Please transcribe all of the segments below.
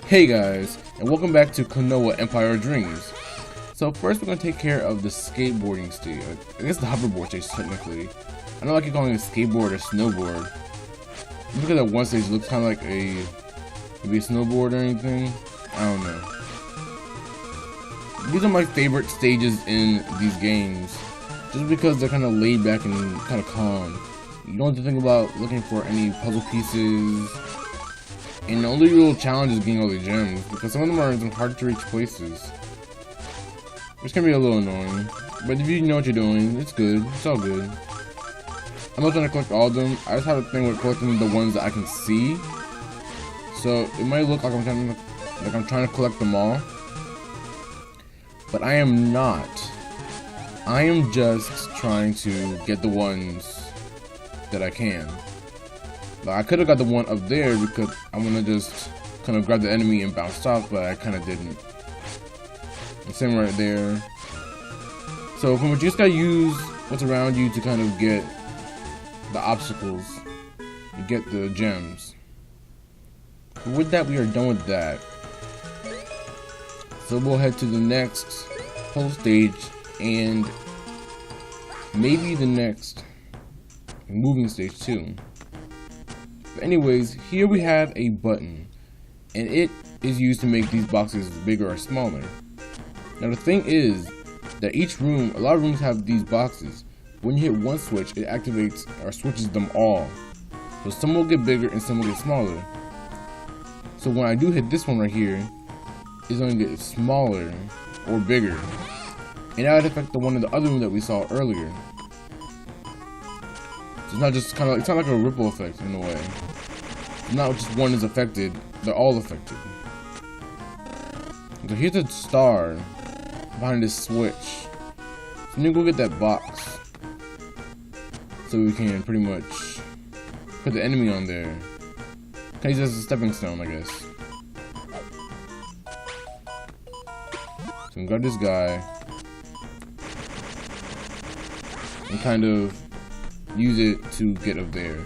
Hey guys, and welcome back to Klonoa Empire of Dreams. So first we're going to take care of the skateboarding stage. I guess the hoverboard stage technically. I don't like you calling it a skateboard or snowboard. Look at that one stage, it looks kind of like maybe a snowboard or anything. I don't know. These are my favorite stages in these games. Just because they're kind of laid back and kind of calm. You don't have to think about looking for any puzzle pieces. And the only real challenge is getting all the gems, because some of them are in some hard to reach places. Which can be a little annoying. But if you know what you're doing, it's good. It's all good. I'm not trying to collect all of them. I just have a thing with collecting the ones that I can see. So it might look like I'm trying to collect them all. But I am not. I am just trying to get the ones that I can. I could have got the one up there because I want to just kind of grab the enemy and bounce off, but I kind of didn't. And same right there. So from what you just gotta use what's around you to kind of get the obstacles, you get the gems. But with that, we are done with that. So we'll head to the next puzzle stage and maybe the next moving stage too. But anyways, here we have a button, and it is used to make these boxes bigger or smaller. Now the thing is that each room, a lot of rooms have these boxes. When you hit one switch, it activates or switches them all. So some will get bigger and some will get smaller. So when I do hit this one right here, it's going to get smaller or bigger. And that would affect the one in the other room that we saw earlier. It's not just kind of, it's not like a ripple effect in a way. Not just one is affected, they're all affected. So here's a star behind this switch. So then go get that box. So we can pretty much put the enemy on there. Can use as a stepping stone, I guess. So we got this guy. And kind of use it to get up there.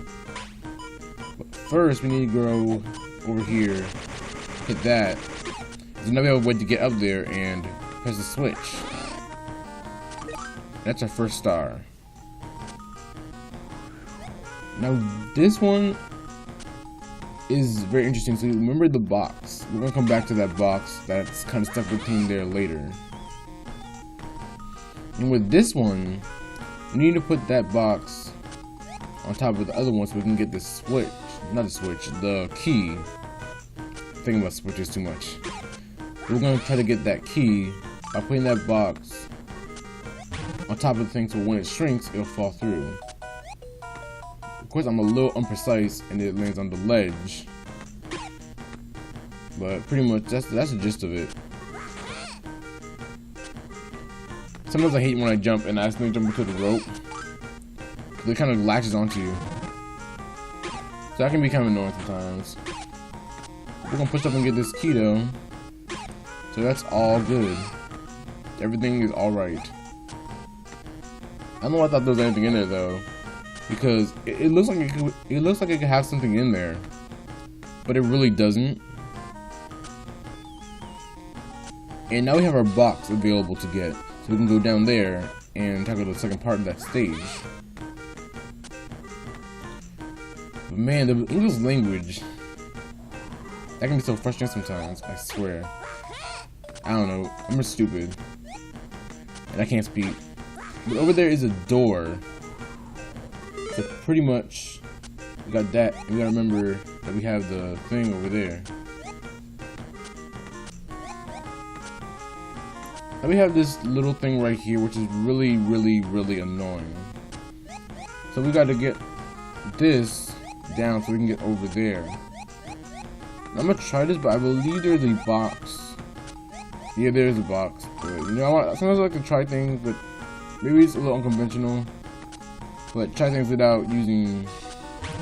But first we need to go over here, hit that. There's another way to get up there and press the switch. That's our first star. Now this one is very interesting. So remember the box. We're gonna come back to that box that's kind of stuck between there later. And with this one, we need to put that box on top of the other one so we can get the switch. Not the switch, the key. I'm thinking about switches too much. We're gonna try to get that key by putting that box on top of the thing so when it shrinks, it'll fall through. Of course, I'm a little imprecise and it lands on the ledge. But pretty much that's the gist of it. Sometimes I hate when I jump and I accidentally jump into the rope. It kind of latches onto you. So that can be kind of annoying sometimes. We're gonna push up and get this key though. So that's all good. Everything is alright. I don't know why I thought there was anything in there though. Because it looks like it could have something in there. But it really doesn't. And now we have our box available to get. So we can go down there and tackle the second part of that stage. But man, the English language, that can be so frustrating sometimes, I swear. I don't know, I'm just stupid. And I can't speak. But over there is a door. So pretty much, we got that, and we gotta remember that we have the thing over there. And we have this little thing right here, which is really annoying. So we gotta get this down so we can get over there. I'm gonna try this, but I believe there's a box. Yeah, there's a box. But, you know, sometimes I like to try things, but maybe it's a little unconventional. But try things without using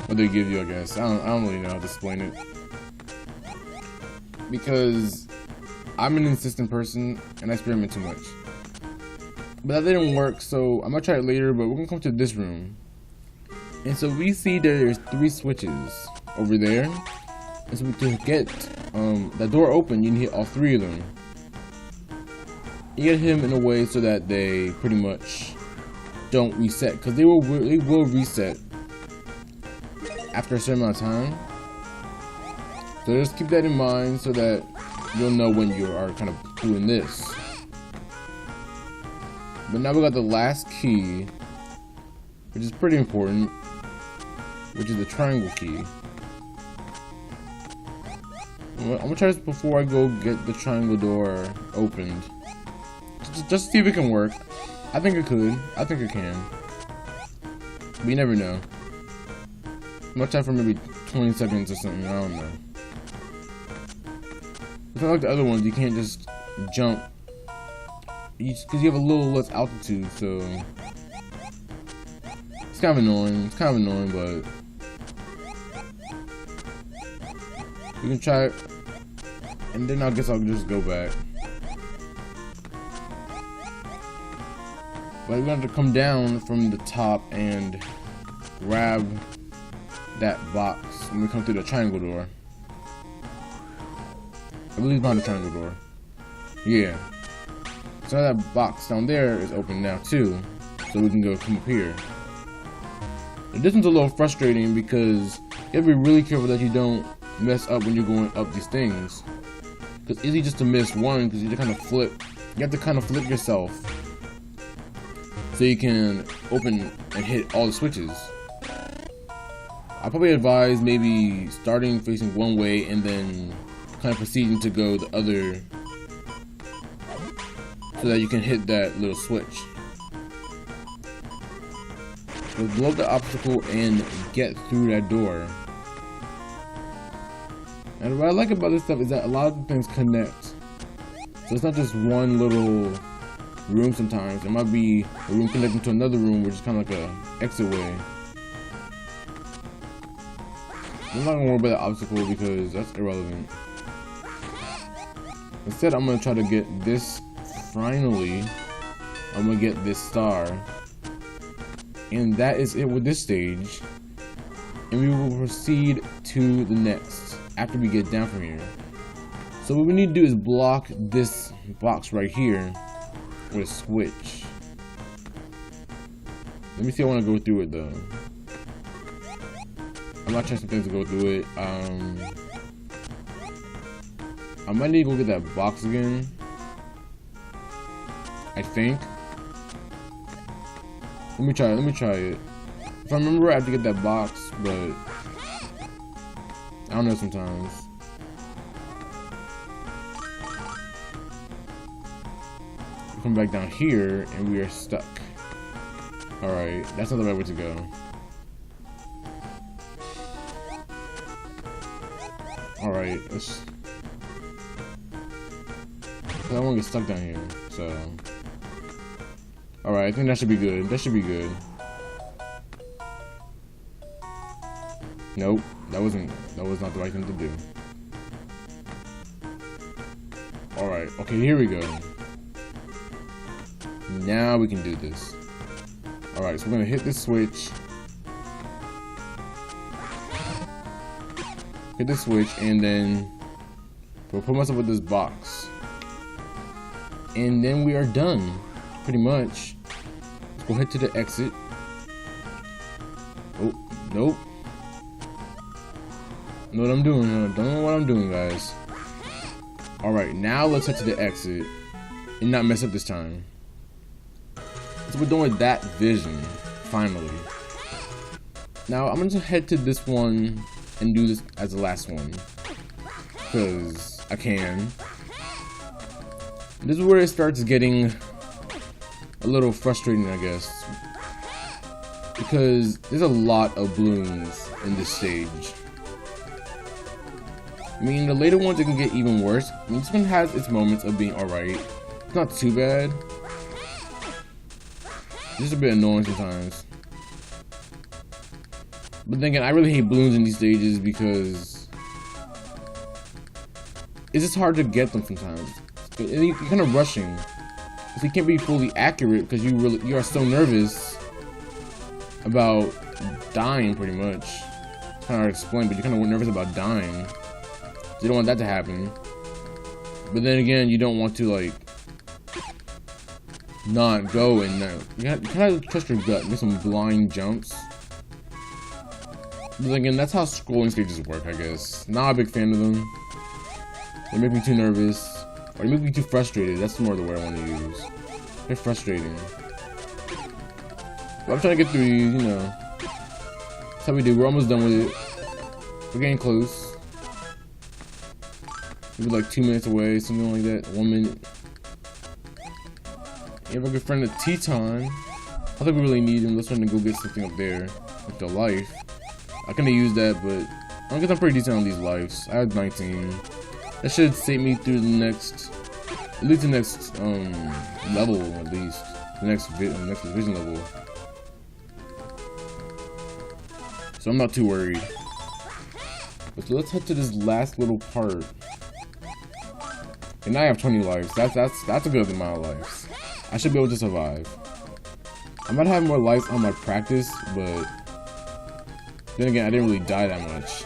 what they give you, I guess. I don't really know how to explain it. Because I'm an insistent person and I experiment too much. But that didn't work, so I'm gonna try it later, but we're gonna come to this room. And so we see there's 3 switches over there. And so to get that door open, you need to hit all 3 of them. You get him in a way so that they pretty much don't reset, because they will reset after a certain amount of time. So just keep that in mind so that you'll know when you are kind of doing this. But now we got the last key, which is pretty important, which is the triangle key. I'm gonna try this before I go get the triangle door opened. Just to see if it can work. I think it could. I think it can. But you never know. I'm gonna try for maybe 20 seconds or something. I don't know. It's not like the other ones. You can't just jump. Because you have a little less altitude, so it's kind of annoying. It's kind of annoying, but we can try it, and then I guess I'll just go back. But we're going to come down from the top and grab that box when we come through the triangle door. I believe behind the triangle door. Yeah. So that box down there is open now too, so we can come up here. This one's a little frustrating because you have to be really careful that you don't mess up when you're going up these things. Because it's easy just to miss one because you have to kind of flip. You have to kind of flip yourself so you can open and hit all the switches. I probably advise maybe starting facing one way and then kind of proceeding to go the other, so that you can hit that little switch. So blow up the obstacle and get through that door. And what I like about this stuff is that a lot of the things connect. So it's not just one little room sometimes. It might be a room connecting to another room, which is kind of like a exit way. I'm not gonna worry about the obstacle because that's irrelevant. Instead, I'm gonna try to get this. Finally, I'm gonna get this star, and that is it with this stage, and we will proceed to the next after we get down from here. So what we need to do is block this box right here with a switch. Let me see. I want to go through it though. I'm not trying some things to go through it. I might need to go get that box again, I think. Let me try it. If I remember, I have to get that box, but I don't know sometimes. We come back down here and we are stuck. Alright, that's not the right way to go. Alright, let's. I don't want to get stuck down here, so. Alright, I think that should be good. That should be good. Nope, that was not the right thing to do. Alright, okay, here we go. Now we can do this. Alright, so we're gonna hit this switch. Hit this switch, and then we'll put myself with this box. And then we are done, pretty much. Let's go head to the exit. Oh, nope. Know what I'm doing. I don't know what I'm doing, guys. Alright, now let's head to the exit and not mess up this time. So we're doing that vision, finally. Now, I'm going to head to this one and do this as the last one, because I can. This is where it starts getting a little frustrating, I guess, because there's a lot of balloons in this stage. I mean, the later ones, it can get even worse. I mean, this one has its moments of being alright. It's not too bad. It's just a bit annoying sometimes. But then again, I really hate balloons in these stages because it's just hard to get them sometimes. You're kind of rushing, so you can't be fully accurate because you are so nervous about dying, pretty much. It's kind of hard to explain, but you're kind of nervous about dying. You don't want that to happen. But then again, you don't want to like not go and you kind of trust your gut, make some blind jumps. But again, that's how scrolling stages work, I guess. Not a big fan of them. They make me too nervous, or they make me too frustrated. That's more the word I want to use. They're frustrating. But I'm trying to get through these, you know. That's how we do. We're almost done with it. We're getting close. Maybe like 2 minutes away, something like that. 1 minute. You have a good friend of Teton. I think we really need him. Let's try to go get something up there with the life. I could have used that, but I guess I'm pretty decent on these lives. I have 19. That should take me through the next, at least the next level, at least the next division level. So I'm not too worried. But so let's head to this last little part. And I have 20 lives. That's a good amount of lives. I should be able to survive. I might have more lives on my practice, but then again, I didn't really die that much.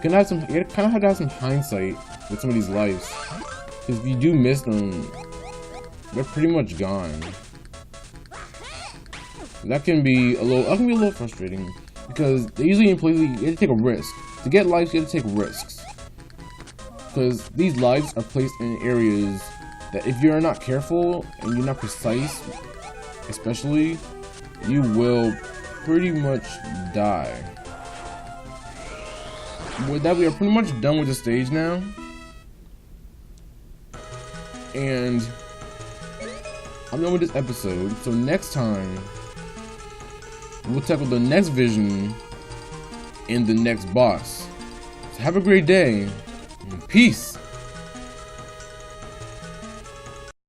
You kind of have to have some hindsight with some of these lives, because if you do miss them, they're pretty much gone. That can be a little frustrating, because they usually in places you have to take a risk. To get lives, you have to take risks, because these lives are placed in areas that if you're not careful and you're not precise, especially, you will pretty much die. With that, we are pretty much done with the stage now, and I'm done with this episode. So next time, we'll tackle the next vision and the next boss. So have a great day, and peace.